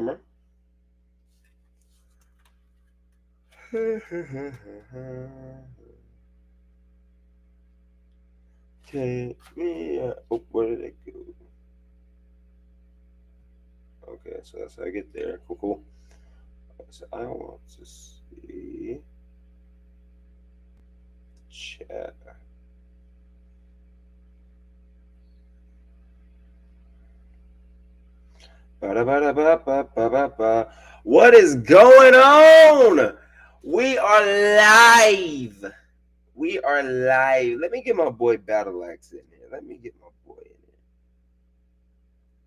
camera. Okay, yeah. Oh, where did it go? Okay, so that's how I get there. Cool, cool. So I want to see chat. Ba-da-ba-da-ba-ba-ba-ba. What is going on? We are live. We are live. Let me get my boy Battle Axe in here. Let me get my boy in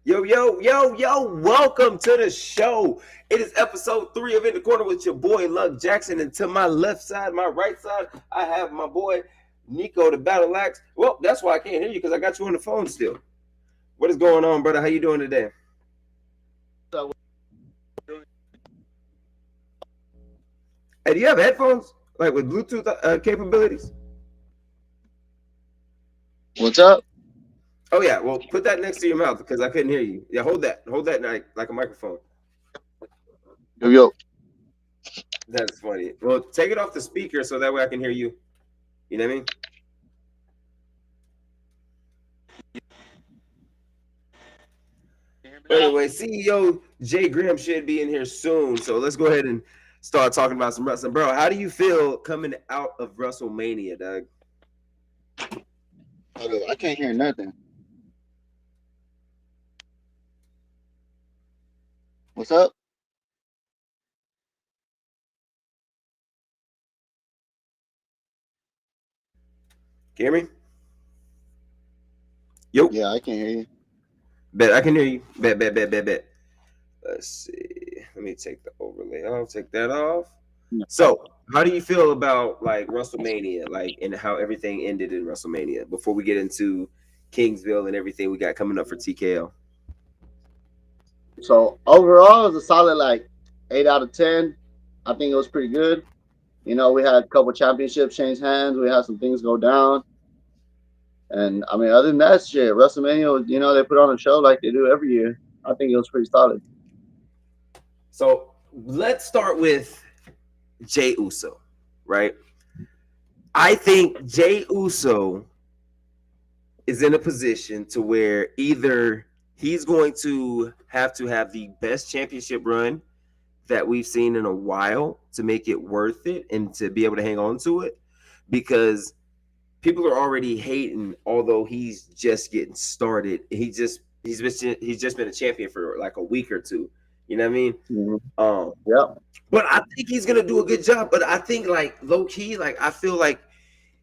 here. Yo, yo, yo, yo, welcome to the show. It is episode 3 of In the Corner with your boy Luck Jackson. And to my left side, my right side, I have my boy Nico the Battle Axe. Well, that's why I can't hear you, because I got you on the phone still. What is going on, brother? How you doing today? Hey, do you have headphones? Like with Bluetooth capabilities? What's up? Oh, yeah. Well, put that next to your mouth because I couldn't hear you. Yeah, hold that. Hold that like a microphone. Yo. That's funny. Well, take it off the speaker so that way I can hear you. You know what I mean? But anyway, CEO Jay Graham should be in here soon. So let's go ahead and start talking about some wrestling. Bro, how do you feel coming out of WrestleMania, Doug? Hold up, I can't hear nothing. What's up? Can you hear me? Yo. Yeah, I can hear you. Bet I can hear you. Bet. Let's see. Let me take the overlay off. Take that off. So, how do you feel about like WrestleMania, like and how everything ended in WrestleMania? Before we get into Kingsville and everything we got coming up for TKO. So overall, it was a solid like 8 out of 10. I think it was pretty good. You know, we had a couple championships change hands. We had some things go down. And I mean, other than that shit, WrestleMania was, they put on a show like they do every year. I think it was pretty solid. So let's start with Jey Uso, right? I think Jey Uso is in a position to where either he's going to have the best championship run that we've seen in a while to make it worth it and to be able to hang on to it, because people are already hating, although he's just getting started. He's just been a champion for like a week or two. You know what I mean? Mm-hmm. Yeah. But I think he's gonna do a good job. But I think like low key, like I feel like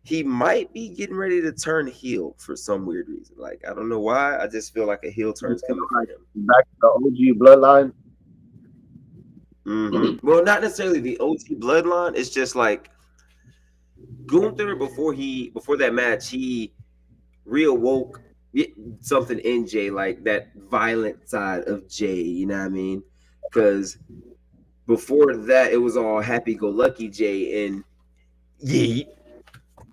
he might be getting ready to turn heel for some weird reason. Like I don't know why. I just feel like a heel turn's coming for him. Back to the OG bloodline. Mm-hmm. Well, not necessarily the OG bloodline. It's just like Gunther before that match, he reawoke something in Jay, like that violent side of Jay. You know what I mean? Because before that, it was all happy-go-lucky Jay and yeet.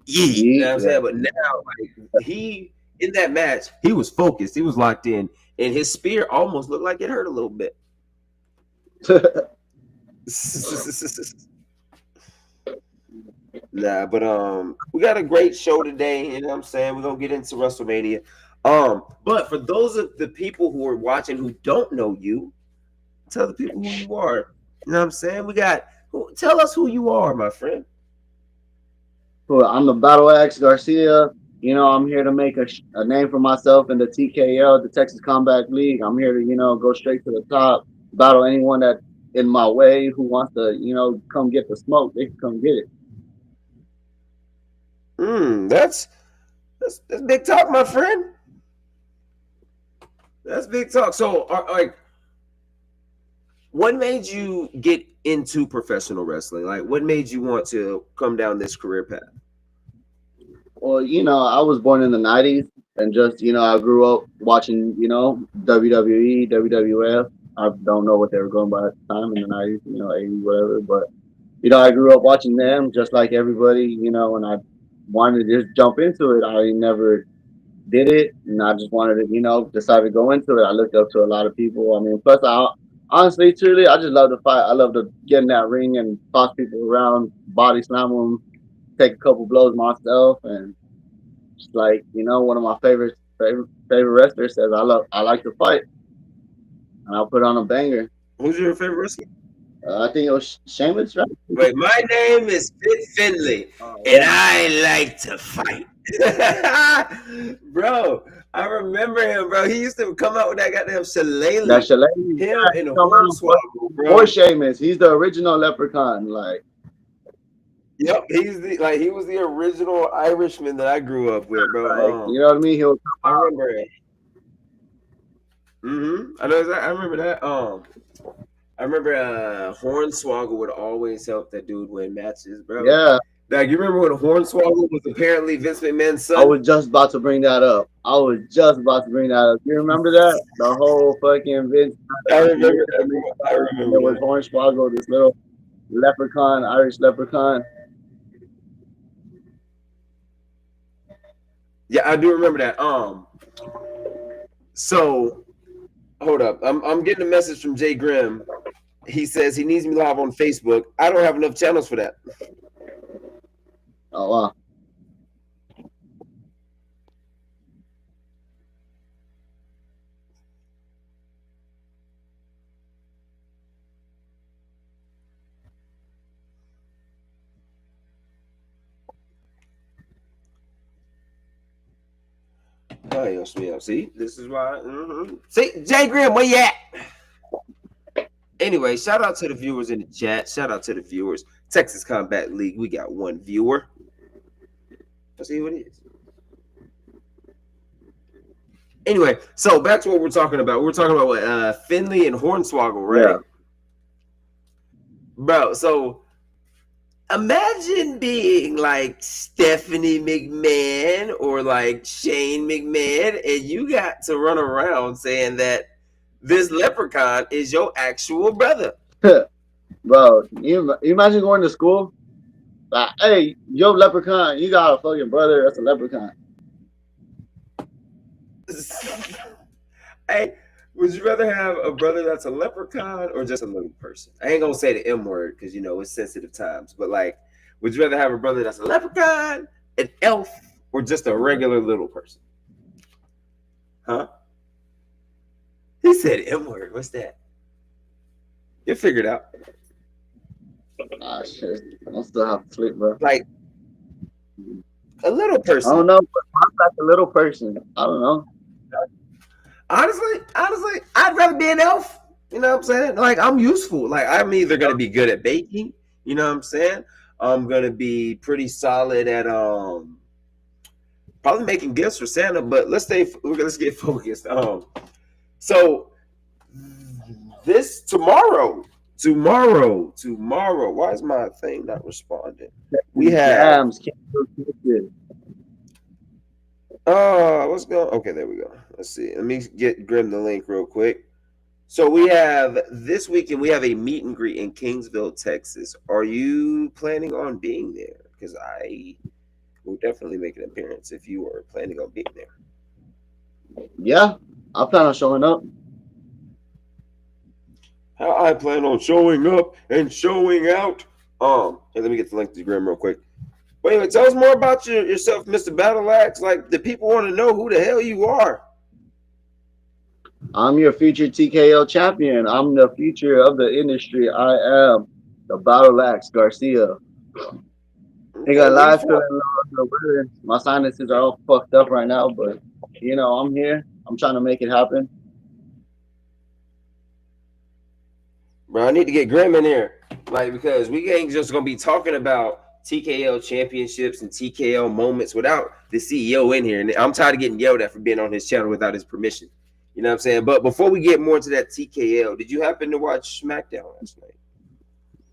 You know what I'm saying? But now, like he in that match, he was focused. He was locked in, and his spear almost looked like it hurt a little bit. Nah, but we got a great show today. You know what I'm saying? We're gonna get into WrestleMania. But for those of the people who are watching who don't know you, tell the people who you are. You know what I'm saying? Tell us who you are, my friend. Well, I'm the Battle Axe Garcia. I'm here to make a name for myself in the TKL, the Texas Combat League. I'm here to, go straight to the top, battle anyone that in my way who wants to, come get the smoke. They can come get it. That's big talk, my friend. That's big talk. So, like, what made you get into professional wrestling? Like, what made you want to come down this career path? Well, I was born in the '90s, and just I grew up watching WWE, WWF. I don't know what they were going by at the time in the '90s, '80s, whatever. But I grew up watching them just like everybody, and I wanted to just jump into it. I never did it, and I just wanted to, decide to go into it. I looked up to a lot of people. I mean, plus Honestly, truly, I just love to fight. I love to get in that ring and toss people around, body slam them, take a couple blows myself, and it's like one of my favorite wrestlers says I like to fight, and I'll put on a banger. Who's your favorite wrestler? I think it was Sheamus, right? Wait, my name is Fit Finley, and Yeah, I like to fight. Bro, I remember him, bro. He used to come out with that goddamn that shillelagh. Shillelagh. Him Yeah, and come on, Hornswoggle, boy, bro. Sheamus. He's the original Leprechaun. Like, Yep, he was the original Irishman that I grew up with, bro. you know what I mean? He'll I remember it. I know that. I remember that. I remember Hornswoggle would always help that dude win matches, bro. yeah. Like you remember when Hornswoggle was apparently Vince McMahon's I son? was just about to bring that up. I was just about to bring that up. You remember that? The whole fucking Vince. I And remember that, bro. I there remember was that. Hornswoggle, this little leprechaun, Irish leprechaun. Yeah, I do remember that. So hold up. I'm getting a message from Jay Grimm. He says he needs me live on Facebook. I don't have enough channels for that. Oh wow. Oh, yes, yeah. See, this is why. See, Jay Grimm, where you at? Anyway, shout out to the viewers in the chat. Shout out to the viewers. Texas Combat League, we got one viewer. Let's see who it is. Anyway, so back to what we're talking about. We're talking about what, Finley and Hornswoggle, right? Yeah. Bro, so imagine being like Stephanie McMahon or like Shane McMahon, and you got to run around saying that this leprechaun is your actual brother. Bro, you imagine going to school? Like, hey, yo, leprechaun, you got a fucking brother that's a leprechaun. Hey, would you rather have a brother that's a leprechaun or just a little person? I ain't gonna say the M word because you know it's sensitive times, but like, would you rather have a brother that's a leprechaun, an elf, or just a regular little person? Huh? He said M word. What's that? You figured out. Ah, shit. I still have to sleep, bro. Like a little I don't person. know, but I'm like a little person. I don't know. Honestly, I'd rather be an elf. You know what I'm saying? Like I'm useful. Like I'm either gonna be good at baking. You know what I'm saying? I'm gonna be pretty solid at probably making gifts for Santa. But let's get focused. So this tomorrow. Why is my thing not responding? We have Jams can't do shit. what's going? Okay, there we go. Let's see. Let me get Grim the link real quick. So we have this weekend. We have a meet and greet in Kingsville, Texas. Are you planning on being there? Because I will definitely make an appearance if you are planning on being there. Yeah, I plan on showing up. How I plan on showing up and showing out. Hey, let me get the link to Grim real quick. But anyway, tell us more about yourself, Mr. Battle Axe. Like the people want to know who the hell you are. I'm your future TKO champion. I'm the future of the industry. I am the Battle Axe Garcia. Ain't Okay, gonna where you lie, from? feeling a little weird. My sinuses are all fucked up right now, but I'm here. I'm trying to make it happen. Bro, I need to get Grim in here. Like, because we ain't just gonna be talking about TKO championships and TKO moments without the CEO in here. And I'm tired of getting yelled at for being on his channel without his permission. You know what I'm saying? But before we get more into that TKO, did you happen to watch SmackDown last night?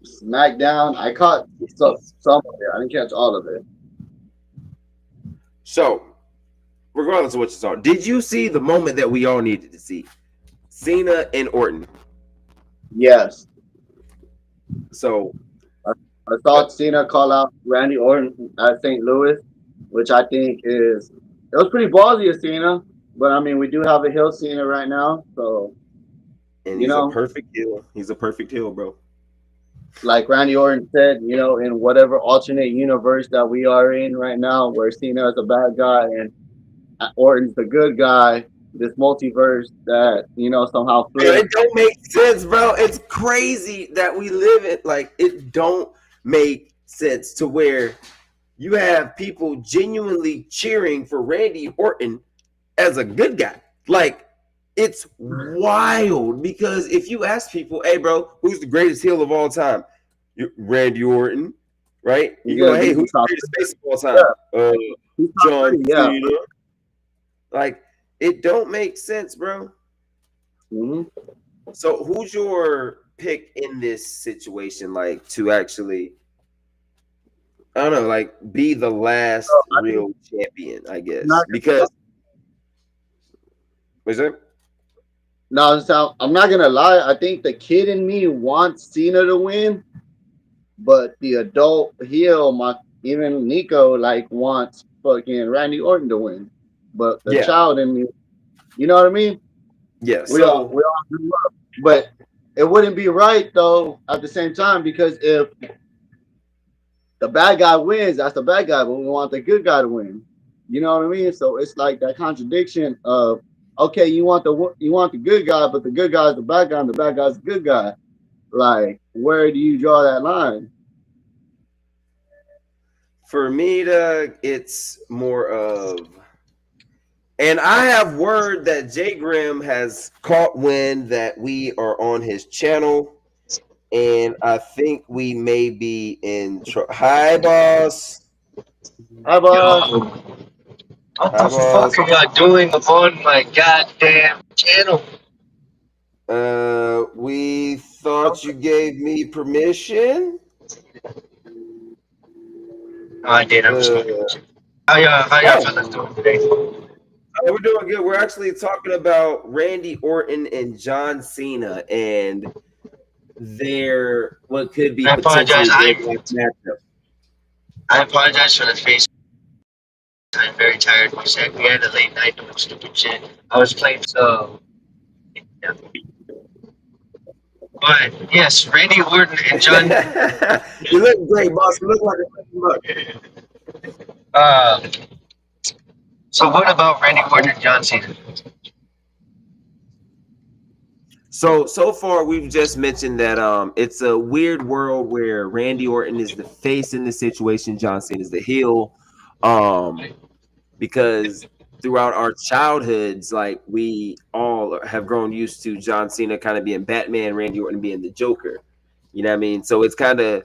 SmackDown, I caught some of it. I didn't catch all of it. So, regardless of what you saw, did you see the moment that we all needed to see? Cena and Orton. Yes. So, I saw Cena call out Randy Orton at St. Louis, which I think it was pretty ballsy of Cena. But I mean, we do have a heel Cena right now, so And You he's a know, perfect heel. He's a perfect heel, bro. like Randy Orton said, you know, in whatever alternate universe that we are in right now, where Cena is a bad guy and Orton's the good guy, this multiverse that somehow Bro, flips. it don't make sense, bro. It's crazy that we live in like it don't make sense to where you have people genuinely cheering for Randy Orton as a good guy. Like it's wild because if you ask people, "Hey, bro, who's the greatest heel of all time?" Randy Orton, right? You Yeah, go, "Hey, he's the who's the top. greatest face of all Yeah, time?" he's top John 3. Yeah. Cena. Like it don't make sense, bro. hmm So who's your pick in this situation, like to actually, I don't know, like be the So last I think real champion, I I'm not guess. gonna, Because what's that? no, so I'm not gonna lie. I think the kid in me wants Cena to win, but the adult heel, my even Nico, like wants fucking Randy Orton to win. But the Yeah, child in me, you know what I mean? yeah. We all grew up, but it wouldn't be right though at the same time because if the bad guy wins, that's the bad guy, but we want the good guy to win. You know what I mean? So it's like that contradiction of okay, you want the good guy, but the good guy is the bad guy, and the bad guy is the good guy. Like, where do you draw that line? For me, it's more of, and I have word that Jay Grimm has caught wind that we are on his channel, and I think we may be in trouble. Hi, boss. How about Yo, what Hi, the boss. fuck are y'all doing on my goddamn channel? We thought you gave me permission. Oh, I did. I'm just Uh, fucking with you. How y'all oh, fellas doing today? we're doing good. We're actually talking about Randy Orton and John Cena and their what could be I apologize. potentially their next matchup. I apologize for the face. I'm very tired. We had a late night doing stupid shit. I was playing so yeah. But yes, Randy Orton and John. You look great, boss. You look like a freaking mug. Uh, so what about Randy Orton and John Cena? So far we've just mentioned that it's a weird world where Randy Orton is the face in the situation, John Cena is the heel. Um because throughout our childhoods, like we all have grown used to John Cena kind of being Batman, Randy Orton being the Joker. You know what I mean? So it's kind of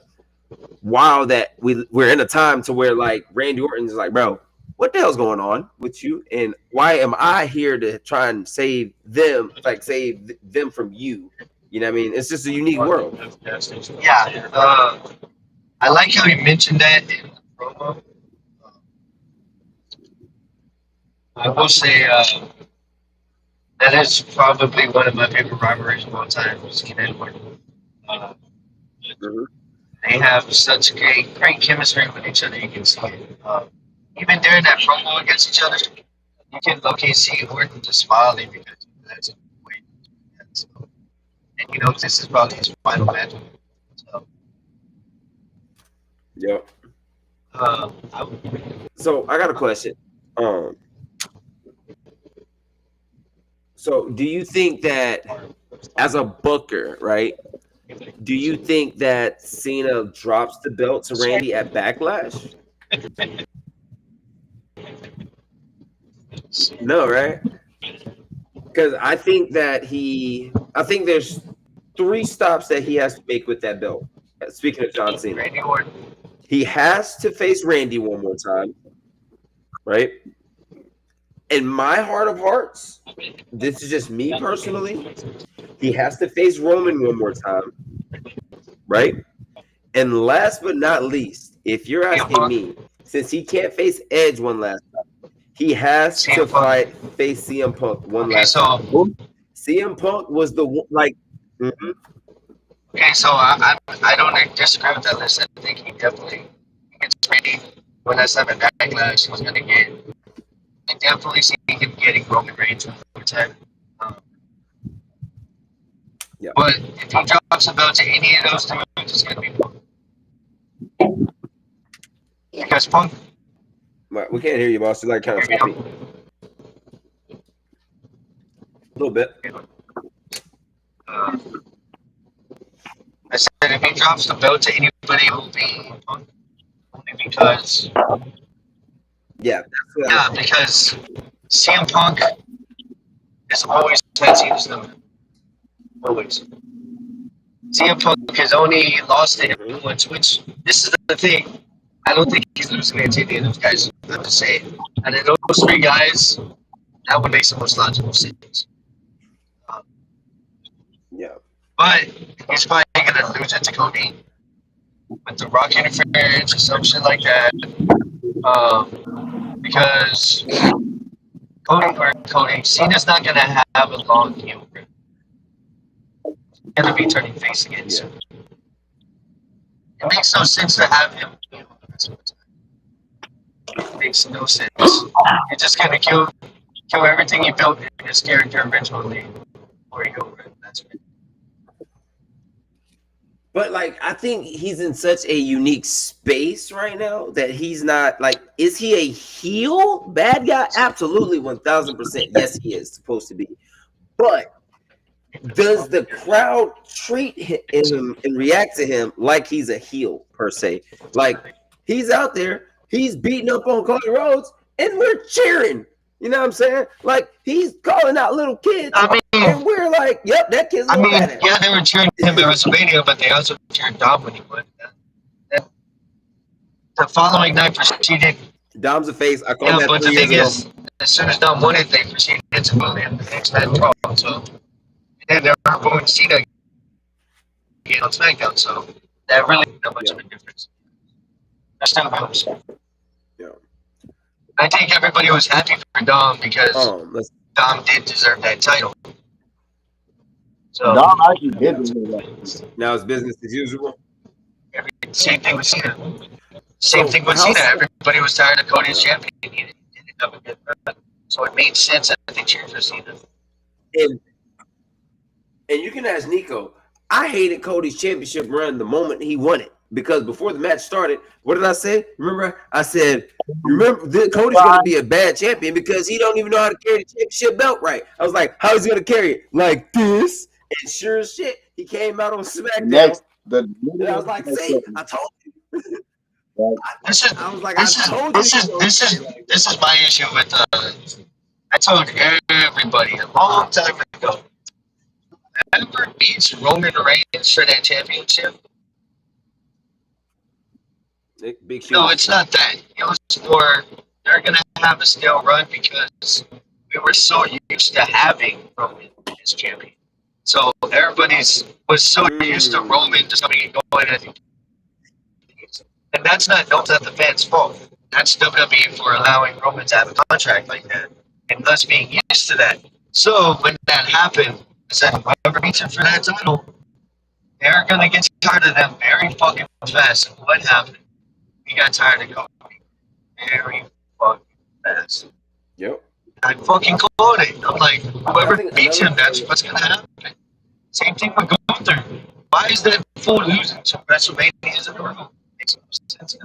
wild that we're in a time to where like Randy Orton's like, bro, what the hell's going on with you? And why am I here to try and save them, like save them from you? You know what I mean? It's just a unique world. Yeah. I like how you mentioned that in the promo. I will say that is probably one of my favorite rivalries of all time. Was Ken Edward. Uh, Mhm. they have such great chemistry with each other. You can see it. Even during that promo against each other, you can look see Orton just smiling because that's a way. So, and this is probably his final match. So, Yep. I, So I got a question. Um, so do you think that as a booker, right? Do you think that Cena drops the belt to Randy at Backlash? No, right? Because I think there's three stops that he has to make with that belt. Speaking of John Cena, Randy Orton. he has to face Randy one more time, right? In my heart of hearts, this is just me personally. He has to face Roman one more time, right? And last but not least, if you're CM asking Punk. me, since he can't face Edge one last time, he has to CM Punk. face CM Punk one Okay, last time. so CM Punk was the like, mhm. I don't disagree with that list. I think he definitely gets Randy when that's having backlash. He's gonna get. I definitely see him getting Roman Reigns one more time. Um, Yeah. But if he drops the belt to any of those dudes, it's gonna be Punk. Because Punk, But we can't hear you, boss. You're like kind of choppy. A little bit. uh, I said if he drops the belt to anybody, it will be Punk. Only because, Yeah. because CM Punk has always had Cena's number. Always. CM Punk has only lost to him once, which this is the thing. I don't think he's losing it to any of those guys. I'm just saying. And of those three guys, that would make the most logical sense. Yeah. But he's probably gonna lose it to Cody with the Rock interference or some shit like that. Because Cody, Cena's not gonna have a long heel run. He's gonna be turning face again soon. It makes no sense to have him. It makes no sense. You're just gonna kill everything he built in his character originally before you go over it. That's it. But like, I think he's in such a unique space right now that he's not like. Is he a heel bad guy? Absolutely, 1000%. Yes, he is supposed to be. But does the crowd treat him and react to him like he's a heel per se? Like he's out there, he's beating up on Cody Rhodes, and we're cheering. You know what I'm saying? Like he's calling out little kids, and we're like, "Yep, that kid's." Yeah, they were cheering him at WrestleMania, but they also cheered Dom when he won. The following night proceeded. Dom's a face. I called that but 3 the years thing ago. is, as soon as Dom won it, they proceeded to move him the next night Raw. So, and then they were going Cena again on SmackDown. So that really not much of a difference. That still goes. Yeah. I think everybody was happy for Dom because Dom did deserve that title. So Dom actually did deserve that. Now it's business as usual. Same thing with Cena. Same thing with Cena. Everybody was tired of Cody's champion. He didn't have a good run. So it made sense, I think, cheering for Cena. And you can ask Nico. I hated Cody's championship run the moment he won it. Because before the match started, what did I say? Remember, I said, Cody's going to be a bad champion because he don't even know how to carry the championship belt right. I was like, how is he going to carry it? Like this? And sure as shit, he came out on SmackDown. And I was like, see, I told you. This is my issue with I told everybody a long time ago. Whoever beats Roman Reigns for that championship. Big shoes. No, it's not that. It was more they're gonna have a stale run because we were so used to having Roman as champion. So everybody was so used to Roman just coming and going. And that's not the fans' fault. That's WWE for allowing Roman to have a contract like that and us being used to that. So when that happened, I said, whoever beats him for that title, they're gonna get tired of them very fucking fast. And what happened? We got tired of Cody very fucking fast. Yep. I fucking called it. I'm like, whoever beats him, that's what's gonna happen. Same thing with Gunther. Why is that fool losing to WrestleManias in a row? Makes no sense.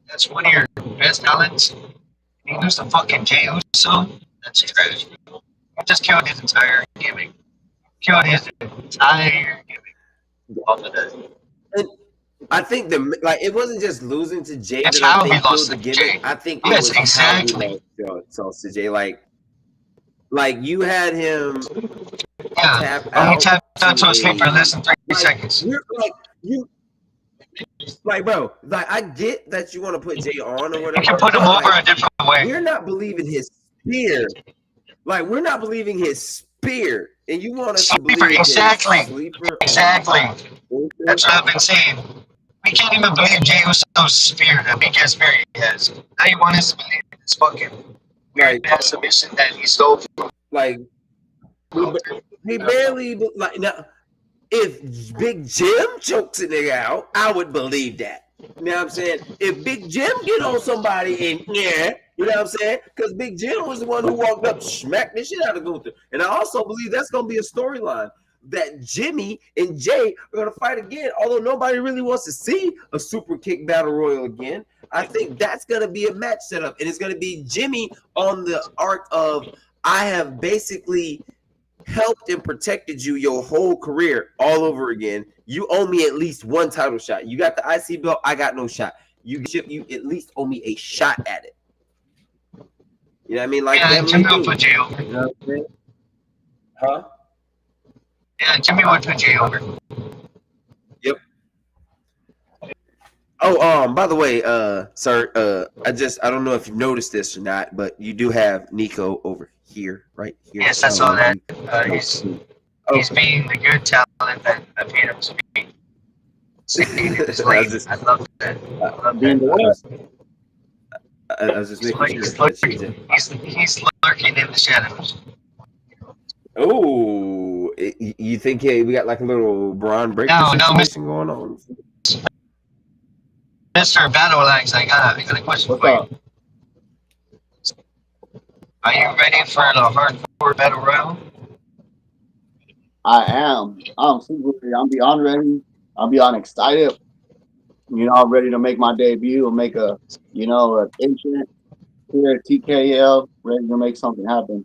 That's one of your best talents. You lose to fucking Jey Uso. That's trash. You just killed his entire gimmick. Killed his entire gimmick. Off of that. And I think it wasn't just losing to Jey That's that how I think he lost killed the to gimmick. Jey. I think Yes, it was exactly. how he lost to Jey. Like you had him tap out. He tapped out to a sleeper in less than 3 seconds. Bro, I get that you want to put Jey on or whatever. You can put him over a different way. We're not believing his spear. We're not believing his spear. And you want us to believe exactly. Sleeper? Exactly. That's what I've been saying. We can't even believe Jey Uso's spear, the biggest spear he has. Now you want us to believe this fucking weird ass submission that he stole from. He barely now. If Big Jim chokes a nigga out, I would believe that. You know what I'm saying? If Big Jim get on somebody and you know what I'm saying? Because Big Jim was the one who walked up, smacked the shit out of Gunther. And I also believe that's going to be a storyline. that Jimmy and Jay are going to fight again. Although nobody really wants to see a super kick battle royal again, I think that's going to be a match setup, and it's going to be Jimmy on the arc of I have basically helped and protected you your whole career all over again. You owe me at least one title shot. You got the IC belt, I got no shot. You at least owe me a shot at it. You know what I mean? Like Yeah, Jimmy would put Jay over. You know what I'm saying? Huh? Yeah, Jimmy would put Jay over. Yep. Oh, by the way, sir, I don't know if you noticed this or not, but you do have Nico over here, right here. Yes, I saw that. He's being the good talent that I paid him to be. I love that. I was just making sure. He's lurking in the shadows. Oh, you think we got like a little Braun Breaker situation going on? Mr. Battle Axe, I got a question for you. Are you ready for the hardcore battle royal? I am. I'm beyond ready. I'm beyond excited. You know, I'm ready to make my debut and make an entrance here at TKL, ready to make something happen.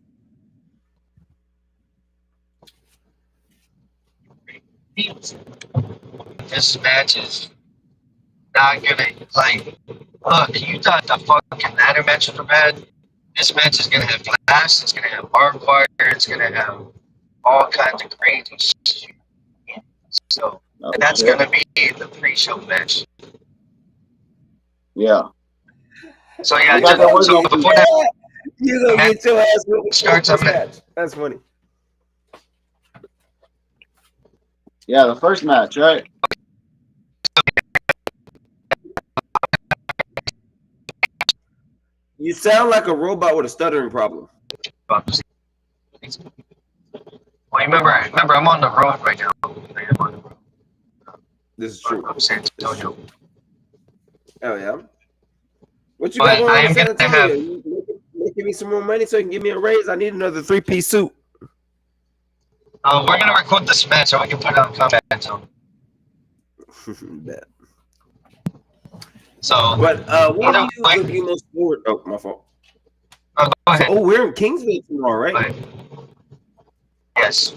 This match is not gonna look, you thought the fucking ladder matches were bad. This match is gonna have glass, it's gonna have barbed wire, it's gonna have all kinds of crazy shit. So that's gonna be the pre-show match. Yeah. So yeah, so before that, you're gonna get your ass starts up match. That's funny. Yeah, the first match, right? You sound like a robot with a stuttering problem. Well, remember, I'm on the road right now. This is true. I'm San Antonio. Oh yeah. What you got going on in San Antonio? You give me some more money so you can give me a raise. I need another 3-piece suit. We're gonna record this match so we can put it on Combat Zone. So, but what are you looking most forward? Oh, my fault. Go ahead. So, we're in Kingsville tomorrow, right? Yes.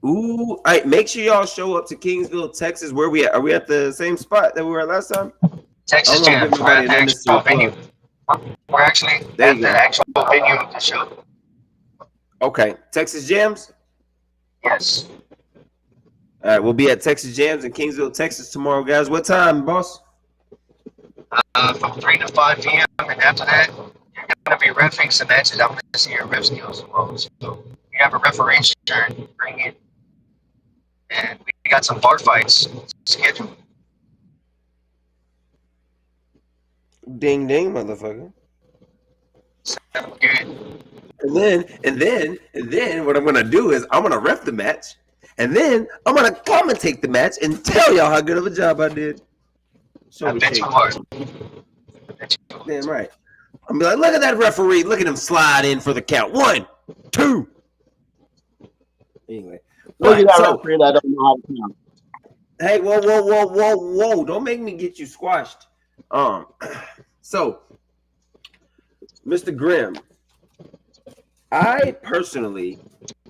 Ooh, all right. Make sure y'all show up to Kingsville, Texas. Where we at? Are we at the same spot that we were at last time? Texas Jam. We're at the actual venue. We're actually at the actual venue of the show. Okay, Texas Jams. Yes. All right, we'll be at Texas Jams in Kingsville, Texas tomorrow, guys. What time, boss? From 3 to 5 p.m. And after that, you're going to be reffing some matches. I'm going to see your ref skills as well. So you have a referee shirt, bring it. And we got some bar fights scheduled. Ding, ding, motherfucker. Sounds good. And then what I'm going to do is I'm going to ref the match. And then I'm going to commentate the match and tell y'all how good of a job I did. I bet you are. Damn right. I'm be like, look at that referee. Look at him slide in for the count. 1, 2. Anyway. Look at that referee that don't know how to count. Hey, whoa. Don't make me get you squashed. So, Mr. Grimm, I personally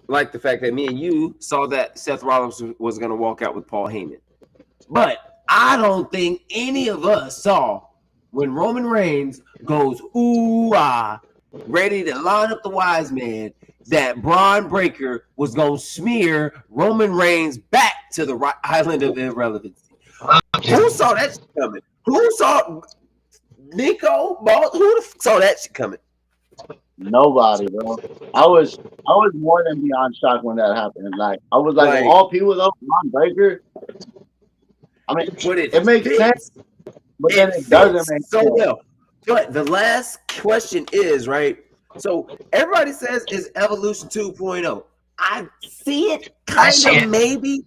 like the fact that me and you saw that Seth Rollins was going to walk out with Paul Heyman. But I don't think any of us saw when Roman Reigns goes, ooh-ah, ready to line up the wise man, that Braun Breaker was going to smear Roman Reigns back to the island of irrelevancy. Who saw that shit coming? Who saw Nico? Who saw that shit coming? Nobody, bro. I was more than beyond shocked when that happened. Like, I was like, well, all people though, Braun Breaker. I mean, it makes sense, but then it doesn't make so sense. well. But the last question is, right? So everybody says is Evolution 2.0. I see it kind of maybe,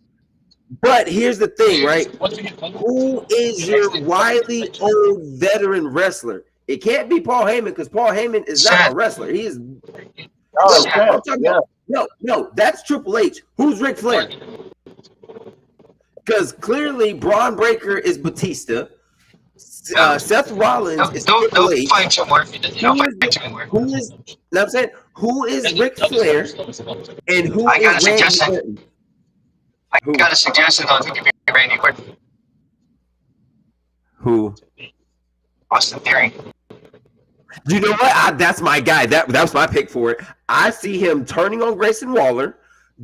but here's the thing, right? Who is your wily old veteran wrestler? It can't be Paul Heyman because Paul Heyman is not a wrestler. He is. I'm No, that's Triple H. Who's Ric Flair? Because clearly Braun Breaker is Batista. Seth Rollins is Triple H. Find somewhere. Don't find somewhere. Who is? Know what I'm saying? Who is Ric Flair? And who I got is a Randy suggestion. Orton? I got a suggestion on who could be Randy Orton. Who? Austin Theory. You know what? That's my guy. That was my pick for it. I see him turning on Grayson Waller,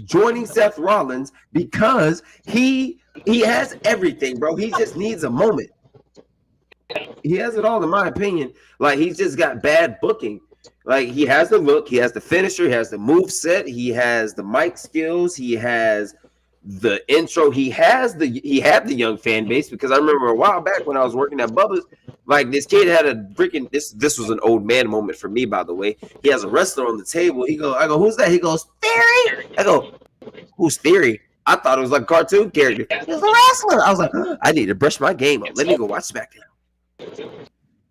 joining Seth Rollins because he has everything, bro. He just needs a moment. He has it all, in my opinion. Like, he's just got bad booking. Like, he has the look, he has the finisher, he has the move set, he has the mic skills, he has the intro, he had the young fan base, because I remember a while back when I was working at Bubba's, like, this kid had a freaking this was an old man moment for me, by the way. He has a wrestler on the table. I go, who's that? He goes, Theory. I go, who's Theory? I thought it was like a cartoon character. He's a wrestler. I was like, I need to brush my game up. Let me go watch SmackDown.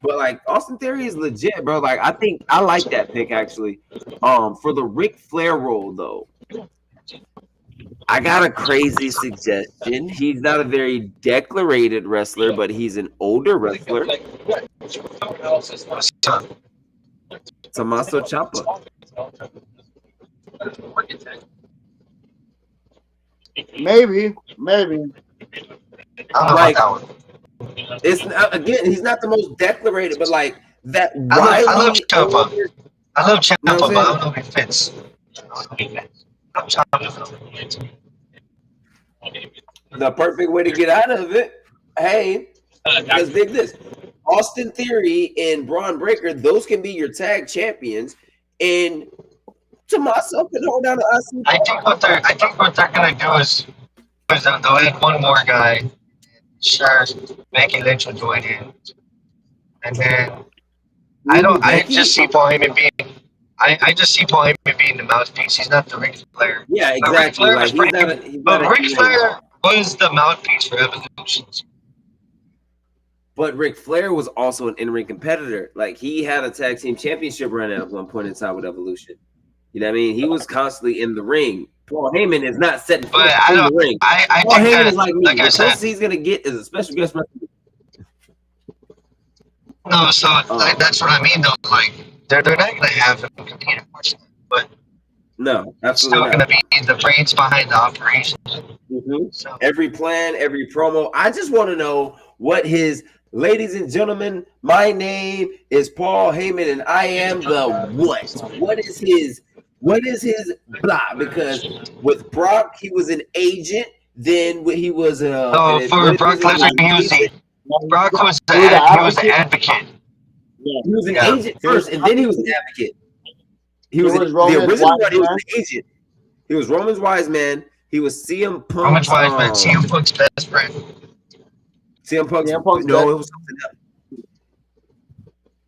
But like, Austin Theory is legit, bro. Like, I think I like that pick actually. For the Ric Flair role though, I got a crazy suggestion. He's not a very decorated wrestler, but he's an older wrestler. Tommaso Ciampa. Maybe. I don't know Like, about that one. it's not, again, he's not the most decorated, but like that. I love Ciampa. I love Ciampa, You know what I'm but I don't know if he fits. I'm Ciampa. The perfect way to get out of it. Hey, let's dig this. Austin Theory and Braun Breaker, those can be your tag champions, and Tommaso can hold down the IC. I think what they're gonna do is they'll add one more guy. Sure, Becky Lynch will join in, and then I just see Paul Heyman being. I just see Paul Heyman being the mouthpiece. He's not the Ric Flair. Yeah, But Ric exactly. Flair Like, was but Ric Flair was the mouthpiece for Evolution. But Ric Flair was also an in-ring competitor. Like, he had a tag team championship run at one point in time with Evolution. You know what I mean? He was constantly in the ring. Paul Heyman is not setting foot in the ring. I Paul think Heyman that, is like me. like I The said, closest he's gonna get is a special guest wrestler. no. So that's what I mean, though. Like they're not gonna have him compete, unfortunately, but No, it's still absolutely gonna not. be the brains behind the operation. Mhm. So Every plan, every promo. I just want to know what his, ladies and gentlemen, my name is Paul Heyman and I am the what? What is his blah? Because with Brock, he was an agent. Then he was for Brock Lesnar, Brock was the advocate. Yeah. He was an Yeah. agent first, and then he was an advocate. He was, was the Roman's original wise one. He was man. an agent. He was Roman's wise man. He was CM Punk's Roman's wise man, CM Punk's best friend. CM Punk's CM Punk's no, best- it was something else.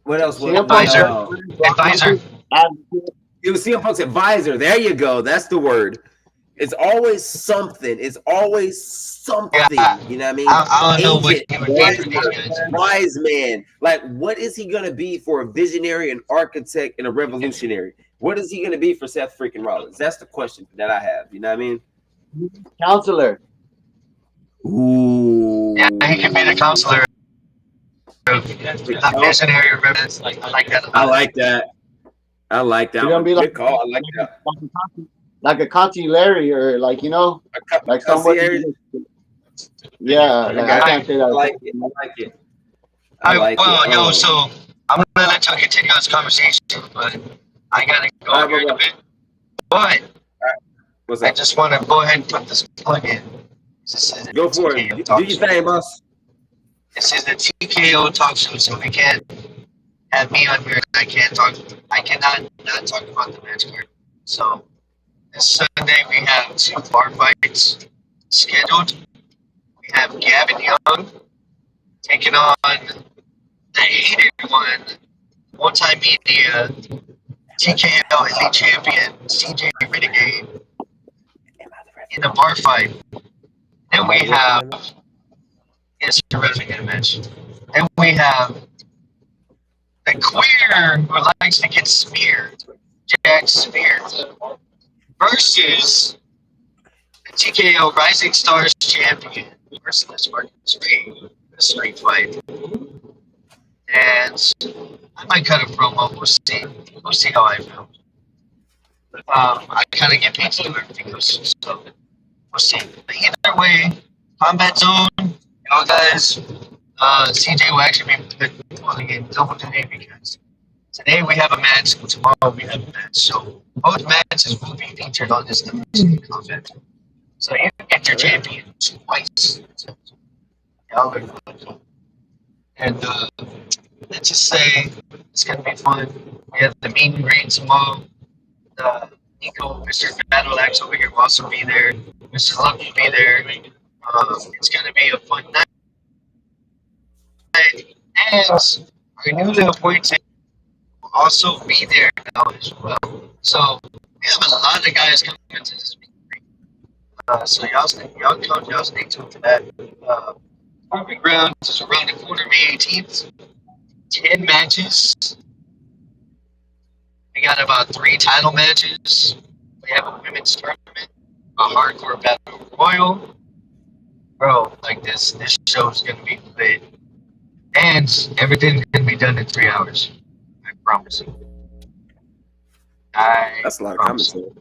What else? CM Punk's Advisor. It was CM Punk's advisor. There you go. That's the word. It's always something. It's always something. Yeah. You know what I mean? I don't know what Agent, he would be for these guys. wise man. Like, what is he gonna be for a visionary, an architect, and a revolutionary? What is he gonna be for Seth freaking Rollins? That's the question that I have. You know what I mean? Counselor. Ooh. Yeah, he can be the counselor. Visionary reverence. I like that. I like that. I like that. You're gonna One. be Good like- call. I like that. Like a Larry, or like, you know, like somebody. Yeah, like, I can't say that. I like it. I like it. I like it. Yo, so I'm gonna let you continue this conversation, but I gotta go All right, here in a bit. But What's I up? just want to go ahead and put this plug in. Go for it. Do your thing, boss. This is the TKO talk show, so we can't have me on here. I cannot not talk about the match card. So this Sunday we have 2 bar fights scheduled. We have Gavin Young taking on the 81 multimedia TKO Elite Champion CJ Renegade in a bar fight. Then we have it's a wrestling match. Then we have the queer who likes to get smeared, Jack Spears, versus the TKO Rising Stars champion versus Marcus Ray, a street fight. And I might cut a promo. We'll see. We'll see how I feel. I kind of get pizza and everything else. So we'll see. But either way, Combat Zone, y'all guys, CJ will actually be calling in double today because today we have a match and tomorrow we have a match. So both matches will be featured on this content. So you get your champion twice. Y'all are good. And let's just say it's gonna be fun. We have the meet and greet tomorrow. Nico, Mr. Battle Axe over here will also be there. Mr. Love will be there. It's going to be a fun night. And our newly appointed will also be there now as well. So we have a lot of guys coming into this meeting. So y'all stay tuned for that. Proving Grounds is around the corner, May 18th. 10 matches. We got about 3 title matches. We have a women's tournament, a hardcore battle royal. Bro, like this show is gonna be lit. And everything's gonna be done in 3 hours. I promise you. That's a lot of commentary.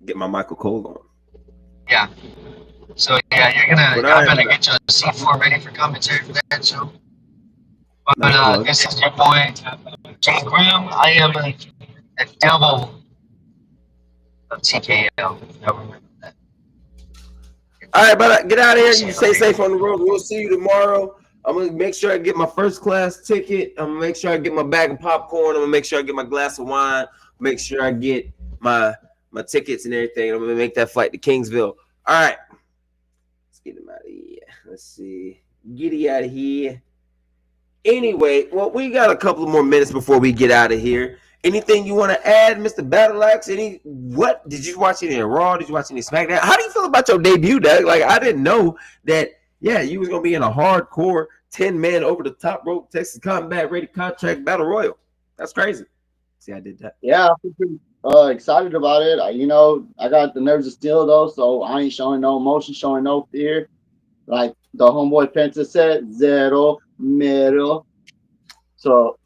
Get my Michael Cole on. Yeah. So yeah, y'all better get your C4 ready for commentary for that show. But this is your boy, Jay Grimm. I am a devil of TKL. All right, but get out of here. You stay safe on the road. We'll see you tomorrow. I'm gonna make sure I get my first class ticket. I'm gonna make sure I get my bag of popcorn. I'm gonna make sure I get my glass of wine. Make sure I get my tickets and everything. I'm gonna make that flight to Kingsville. All right, let's get him out of here. Let's see, get it out of here. Anyway, well, we got a couple of more minutes before we get out of here. Anything you want to add, Mr. Battleaxe? What did you watch any Raw? Did you watch any SmackDown? How do you feel about your debut, Doug? Like, I didn't know that. Yeah, you was gonna be in a hardcore 10-man over the top rope Texas Combat Ready contract battle royal. That's crazy. See, I did that. Yeah, I'm pretty excited about it. I got the nerves of steel though, so I ain't showing no emotion, showing no fear. Like the homeboy Penta said, zero miedo. So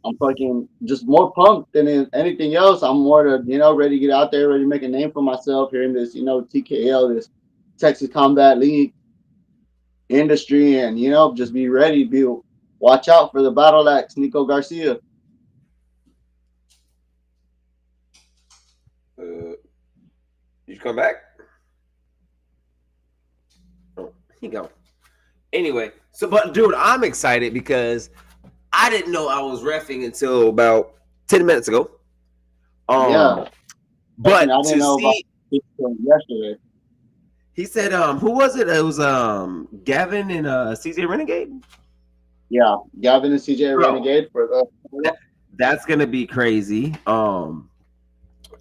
I'm fucking just more pumped than anything else. I'm more to ready to get out there, ready to make a name for myself here in this TKL, this Texas Combat League industry, and just be ready. Watch out for the Battle Axe, Nico Garcia. Did you come back? Oh, he gone. Anyway, but dude, I'm excited because I didn't know I was reffing until about 10 minutes ago. Yeah, but I didn't know about yesterday. He said, who was it? It was Gavin and CJ Renegade. Yeah, Gavin and CJ Renegade for the. That's gonna be crazy.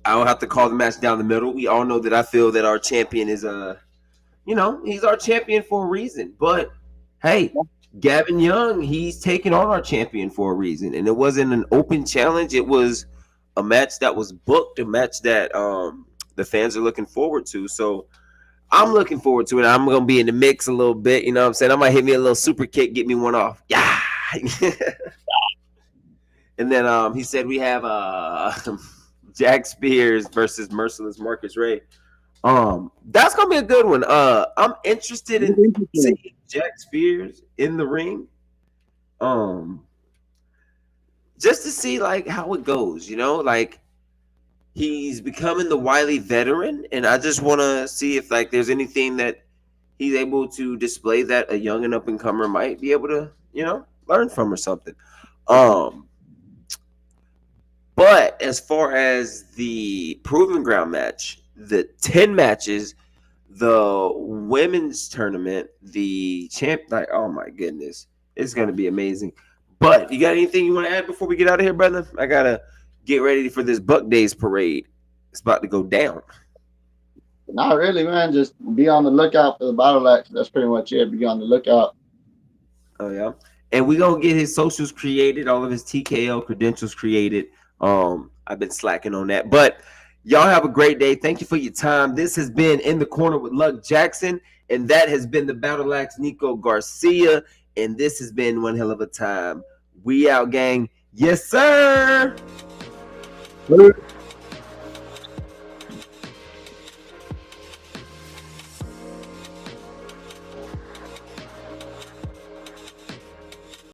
I don't have to call the match down the middle. We all know that I feel that our champion is he's our champion for a reason. But hey, Gavin Young, he's taking on our champion for a reason, and it wasn't an open challenge. It was a match that was booked, a match that the fans are looking forward to. So I'm looking forward to it. I'm gonna be in the mix a little bit. You know what I'm saying? I might hit me a little super kick, get me one off. Yeah. And then he said we have Jack Spears versus Merciless Marcus Ray. That's gonna be a good one. I'm interested in seeing Jack Spears in the ring. Just to see like how it goes, like he's becoming the wily veteran, and I just want to see if like there's anything that he's able to display that a young and up and comer might be able to, learn from or something. But as far as the Proving Ground match, the 10 matches, the women's tournament, the champ, like, oh my goodness, it's going to be amazing. But you got anything you want to add before we get out of here, brother? I got to get ready for this Buck Days parade. It's about to go down. Not really, man. Just be on the lookout for the Battle Axe. That's pretty much it. Be on the lookout. Oh, yeah. And we're going to get his socials created, all of his TKL credentials created. I've been slacking on that. But Y'all have a great day. Thank you for your time. This has been In the Corner with Luck Jackson, and that has been the Battle Axe Nico Garcia, and this has been one hell of a time. We out, gang. Yes, sir. Later.